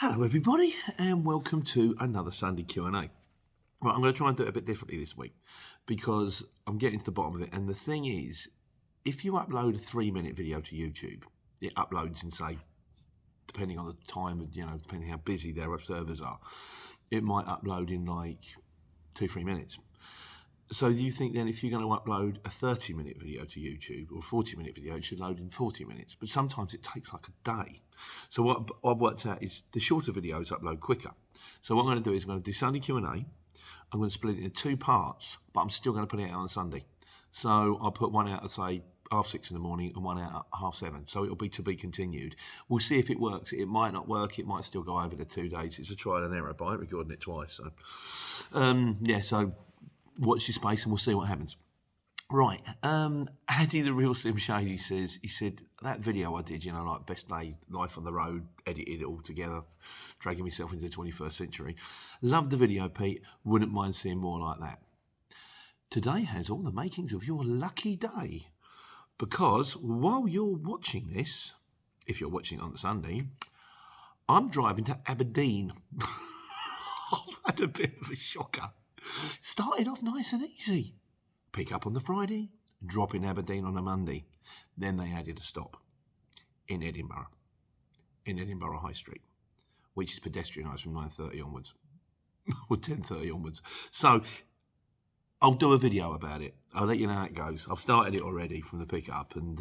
Hello everybody and welcome to another Sunday Q&A. Right, I'm going to try and do it a bit differently this week because I'm getting to the bottom of it, and the thing is, if you upload a 3-minute video to YouTube, it uploads in, say, depending on the time and depending how busy their servers are, it might upload in like 2-3 minutes. So you think then if you're going to upload a 30-minute video to YouTube or a 40-minute video, it should load in 40 minutes. But sometimes it takes like a day. So what I've worked out is the shorter videos upload quicker. So what I'm going to do is I'm going to do Sunday Q&A. I'm going to split it into 2 parts, but I'm still going to put it out on Sunday. So I'll put one out at, say, 6:30 in the morning and one out at 7:30. So it'll be to be continued. We'll see if it works. It might not work. It might still go over the 2 days. It's a trial and error, but I ain't recording it twice. So, so watch your space and we'll see what happens. Right, Addy the Real Slim Shady says, he said, that video I did, like best day, life on the road, edited it all together, dragging myself into the 21st century. Loved the video, Pete, wouldn't mind seeing more like that. Today has all the makings of your lucky day, because while you're watching this, if you're watching it on Sunday, I'm driving to Aberdeen. I've had a bit of a shocker. Started off nice and easy. Pick up on the Friday, drop in Aberdeen on a Monday. Then they added a stop in Edinburgh High Street, which is pedestrianised from 9:30 onwards, or 10:30 onwards. So I'll do a video about it. I'll let you know how it goes. I've started it already from the pickup, and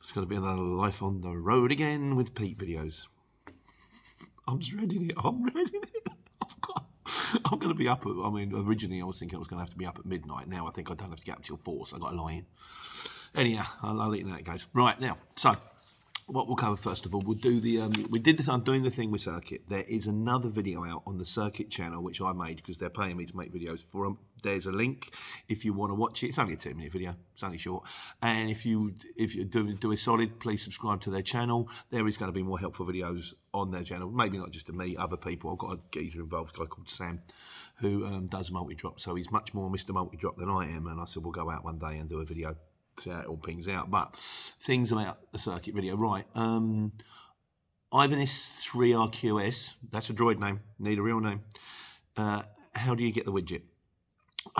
it's going to be another life on the road again with Pete videos. I'm dreading it. I'm going to be up at, originally I was thinking I was going to have to be up at midnight. Now I think I don't have to get up till 4, so I've got to lie in. Anyhow, I'll let you know how it goes. Right, now, so what we'll cover first of all, we'll do the, I'm doing the thing with Circuit. There is another video out on the Circuit channel, which I made because they're paying me to make videos for them. There's a link if you want to watch it. It's only a 2-minute video. It's only short. And if you do a solid, please subscribe to their channel. There is going to be more helpful videos on their channel. Maybe not just to me, other people. I've got a geezer involved, a guy called Sam, who does Multidrop. So he's much more Mr. Multidrop than I am. And I said, we'll go out one day and do a video, see how it all pings out. But things about the Circuit video. Right. Ivanis 3RQS. That's a droid name. Need a real name. How do you get the widget?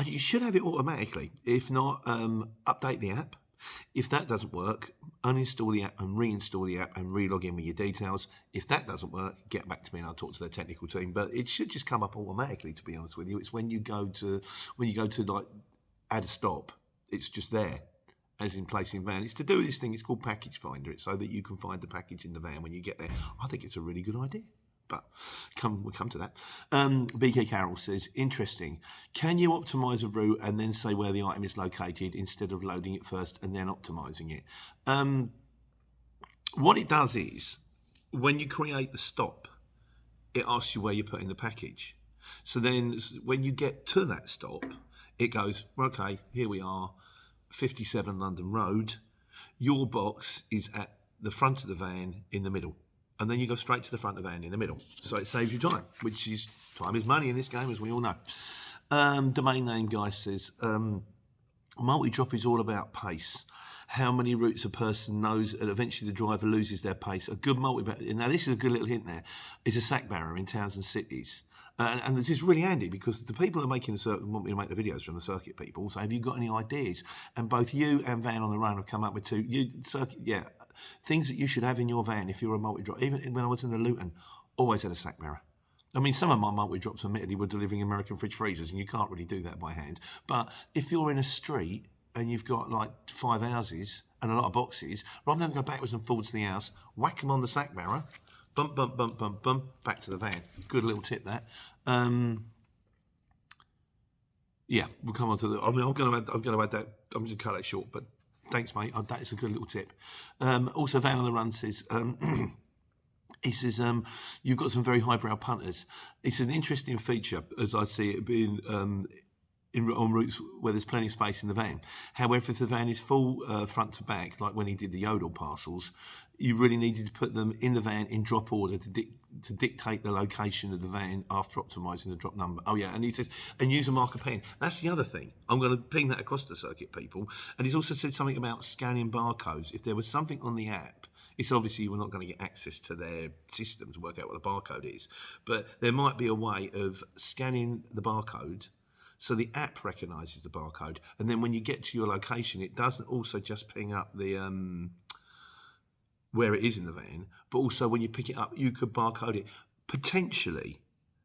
You should have it automatically. If not, update the app. If that doesn't work, uninstall the app and reinstall the app and re-log in with your details. If that doesn't work, get back to me and I'll talk to their technical team. But it should just come up automatically, to be honest with you. It's when you go to like add a stop, it's just there, as in placing van. It's to do with this thing. It's called Package Finder. It's so that you can find the package in the van when you get there. I think it's a really good idea. But we'll come to that. BK Carroll says, interesting. Can you optimise a route and then say where the item is located instead of loading it first and then optimising it? What it does is, when you create the stop, it asks you where you're putting the package. So then when you get to that stop, it goes, okay, here we are, 57 London Road. Your box is at the front of the van in the middle. And then you go straight to the front of the van in the middle. So it saves you time, which is, time is money in this game, as we all know. Domain name guy says, Multidrop is all about pace. How many routes a person knows, and eventually the driver loses their pace. A good now this is a good little hint there, is a sack barrier in towns and cities. And this is really handy because the people who are making the circuit want me to make the videos from the Circuit people. So have you got any ideas? And both you and Van on the Run have come up with things that you should have in your van if you're a Multidrop. Even when I was in the Luton, always had a sack barrier. I mean, some of my Multidrops, admittedly, were delivering American fridge freezers, and you can't really do that by hand. But if you're in a street and you've got like 5 houses and a lot of boxes, rather than go backwards and forwards to the house, whack them on the sack barrier, bump, bump, bump, bump, bump, back to the van. Good little tip, that. Yeah, we'll come on to the. I'm going to add that. I'm just going to cut that short, but thanks, mate. That is a good little tip. Also, Van on the Run says, he says, you've got some very highbrow punters. It's an interesting feature, as I see it being on routes where there's plenty of space in the van. However, if the van is full front to back, like when he did the Yodel parcels, you really needed to put them in the van in drop order to dictate the location of the van after optimising the drop number. Oh yeah, and he says, and use a marker pen. That's the other thing. I'm going to ping that across to Circuit people. And he's also said something about scanning barcodes. If there was something on the app, It's obviously we're not going to get access to their system to work out what the barcode is, but there might be a way of scanning the barcode so the app recognises the barcode, and then when you get to your location, it doesn't also just ping up the where it is in the van, but also when you pick it up, you could barcode it. Potentially,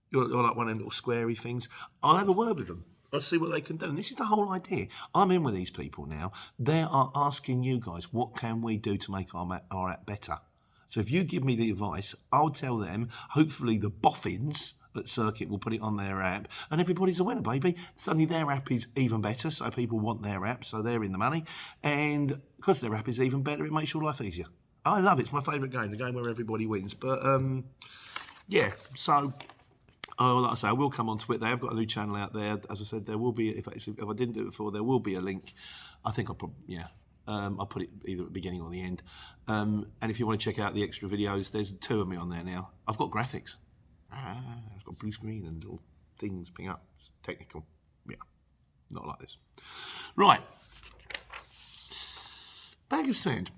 you're like one of them little squarey things. I'll have a word with them. I'll see what they can do. And this is the whole idea. I'm in with these people now. They are asking you guys, what can we do to make our app better? So if you give me the advice, I'll tell them, hopefully the boffins at Circuit will put it on their app, and everybody's a winner, baby. Suddenly their app is even better, so people want their app, so they're in the money. And because their app is even better, it makes your life easier. I love it. It's my favourite game, the game where everybody wins. But, yeah, so... Oh, like I say, I will come onto it. They have got a new channel out there. As I said, there will be, if I didn't do it before, there will be a link. I think I'll put it either at the beginning or the end. And if you want to check out the extra videos, there's 2 of me on there now. I've got graphics. I've got blue screen and little things ping up. It's technical. Yeah, not like this. Right. Bag of sand.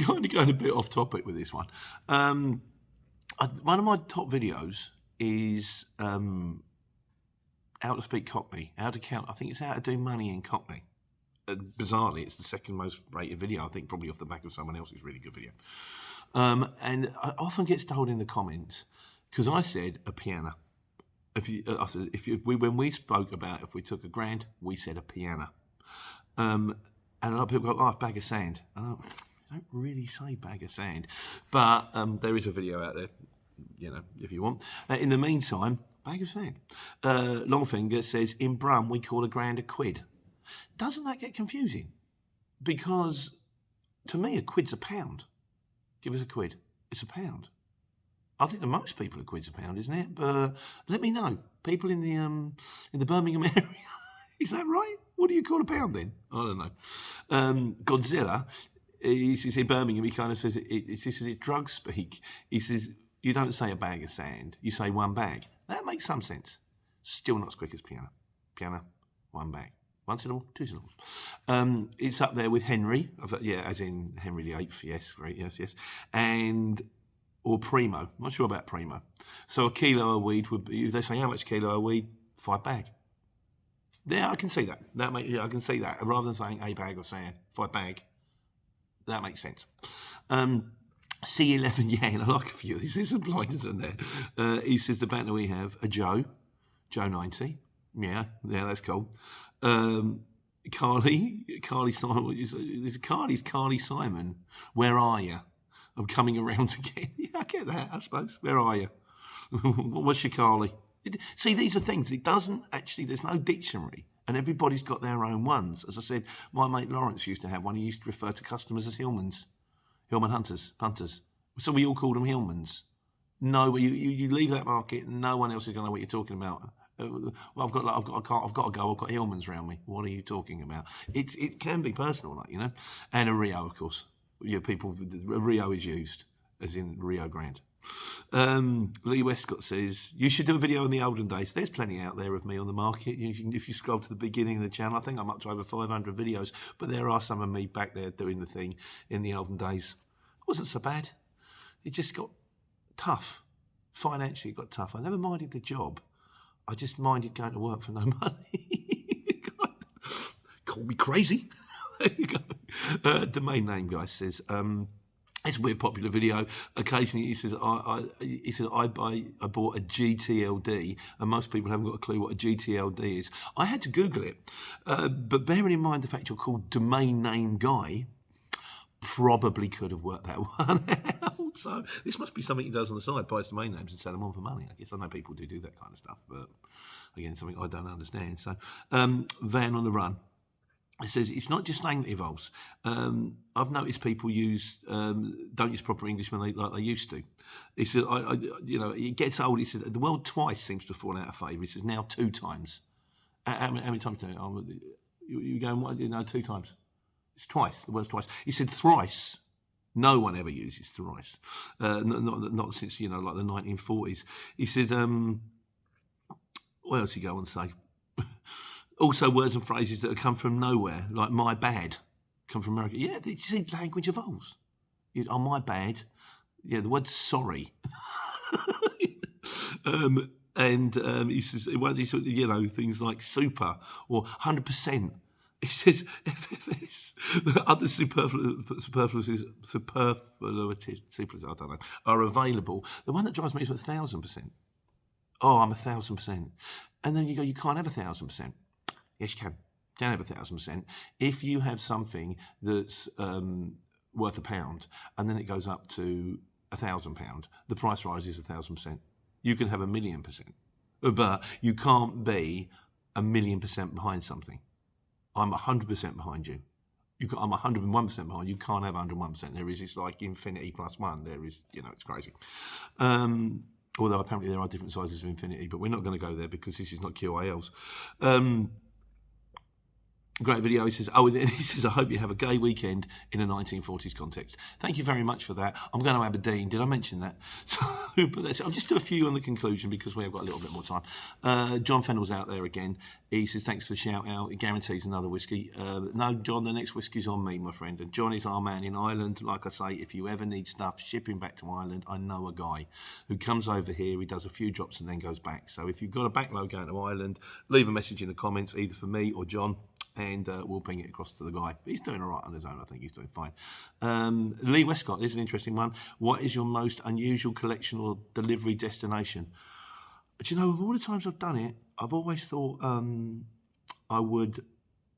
Kind of going a bit off topic with this one. One of my top videos is how to speak Cockney, how to count. I think it's how to do money in Cockney. Bizarrely, it's the second most rated video, I think, probably off the back of someone else's really good video. And I often get told in the comments, because I said a piano. When we spoke about if we took $1,000, we said a piano. And a lot of people go, oh, bag of sand. I don't really say bag of sand, but there is a video out there, you know, if you want. In the meantime, bag of sand. Longfinger says, in Brum, we call £1,000 a quid. Doesn't that get confusing? Because to me, a quid's a pound. Give us a quid. It's a pound. I think to most people, a quid's a pound, isn't it? But let me know. People in the Birmingham area, is that right? What do you call a pound then? I don't know. Godzilla. He says in Birmingham, he kind of says, it's drug speak. He says, you don't say a bag of sand, you say one bag. That makes some sense. Still not as quick as piano. Piano, one bag. One syllable, 2 syllables. It's up there with Henry, as in Henry VIII, yes, great, yes. Or Primo, I'm not sure about Primo. So a kilo of weed would be, if they say how much kilo of weed, 5 bag. Yeah, I can see that. I can see that. Rather than saying a bag of sand, 5 bag. That makes sense. C11 Yan, I like a few of these. There's some blinders in there. He says the banter we have, a Joe 90. Yeah, that's cool. Carly Simon. Carly's Carly Simon. Where are you? I'm coming around again. Yeah, I get that, I suppose. Where are you? What's your Carly? See, these are things. It doesn't actually, there's no dictionary. And everybody's got their own ones. As I said, my mate Lawrence used to have one. He used to refer to customers as Hillmans. Hillman punters. So we all called them Hillmans. No, you leave that market, no one else is going to know what you're talking about. Well, I've got to go. I've got Hillmans around me. What are you talking about? It can be personal, like, you know. And a Rio, of course. A Rio is used, as in Rio Grande. Lee Westcott says, you should do a video in the olden days. There's plenty out there of me on the market. If you scroll to the beginning of the channel, I think I'm up to over 500 videos, but there are some of me back there doing the thing in the olden days. It wasn't so bad. It just got tough. Financially, it got tough. I never minded the job. I just minded going to work for no money. Call me crazy. There you go. Domain name guy says, it's a weird popular video. Occasionally he says, I bought a GTLD, and most people haven't got a clue what a GTLD is. I had to Google it, but bearing in mind the fact you're called Domain Name Guy, probably could have worked that one out. So this must be something he does on the side, buys domain names and sell them on for money. I guess I know people do that kind of stuff, but again, something I don't understand. So Van on the Run. It says, it's not just slang that evolves. I've noticed people don't use proper English when they used to. He said, it gets old. He said, the word twice seems to fall out of favour. He says, now 2 times. How many times do you go, what, 2 times? It's twice, the word's twice. He said, thrice. No one ever uses thrice. Not since, like the 1940s. He said, what else did he go on to say? Also, words and phrases that have come from nowhere, like my bad, come from America. Yeah, you see, language evolves. On my bad. Yeah, the word sorry. He says, well, things like super or 100%. He says, FFS, other superfluities, I don't know, are available. The one that drives me is 1,000%. Oh, I'm 1,000%. And then you go, you can't have 1,000%. Yes, you can. You can have 1,000% if you have something that's worth £1, and then it goes up to £1,000. The price rises 1,000%. You can have 1,000,000%, but you can't be 1,000,000% behind something. I'm 100% behind you. I'm 101% behind. You can't have 101%. It's like infinity plus one. It's crazy. Although apparently there are different sizes of infinity, but we're not going to go there because this is not QILs. Great video. He says, I hope you have a gay weekend in a 1940s context. Thank you very much for that. I'm going to Aberdeen. Did I mention that? So, but I'll just do a few on the conclusion because we have got a little bit more time. John Fennell's out there again. He says, thanks for the shout out. It guarantees another whiskey. No, John, the next whiskey's on me, my friend. And John is our man in Ireland. Like I say, if you ever need stuff shipping back to Ireland, I know a guy who comes over here. He does a few drops and then goes back. So if you've got a backload going to Ireland, leave a message in the comments, either for me or John, and we'll ping it across to the guy. But he's doing all right on his own. I think he's doing fine. Lee Westcott, this is an interesting one. What is your most unusual collection or delivery destination? Do you know, of all the times I've done it, I've always thought I would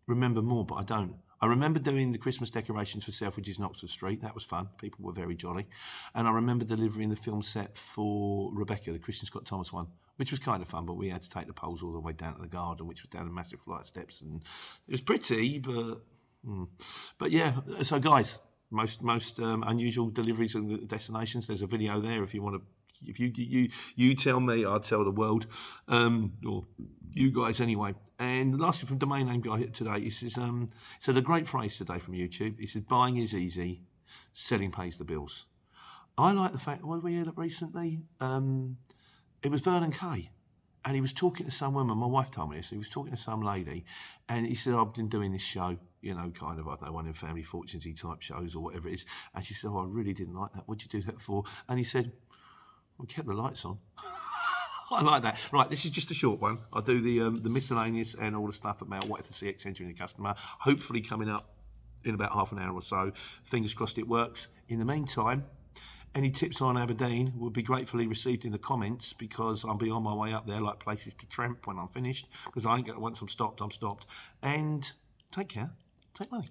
remember more, but I don't. I remember doing the Christmas decorations for Selfridges in Oxford Street. That was fun. People were very jolly. And I remember delivering the film set for Rebecca, the Christian Scott Thomas one, which was kind of fun, but we had to take the poles all the way down to the garden, which was down a massive flight of steps. And it was pretty, but yeah. So guys, most unusual deliveries and destinations, there's a video there if you want to. If you tell me, I'll tell the world, or you guys anyway. And lastly, from domain name guy today, he says, so the great phrase today from YouTube, he said, buying is easy, selling pays the bills. I like the fact, what we heard recently? It was Vernon Kay, and he was talking to some woman. My wife told me this. He was talking to some lady, and he said, I've been doing this show, kind of, I don't know, one of the Family Fortunes-y type shows or whatever it is. And she said, I really didn't like that. What'd you do that for? And he said, we kept the lights on. I like that. Right, this is just a short one. I'll do the miscellaneous and all the stuff about what FCX entering the customer. Hopefully coming up in about half an hour or so. Fingers crossed it works. In the meantime, any tips on Aberdeen would be gratefully received in the comments because I'll be on my way up there like places to tramp when I'm finished because once I'm stopped, I'm stopped. And take care. Take money.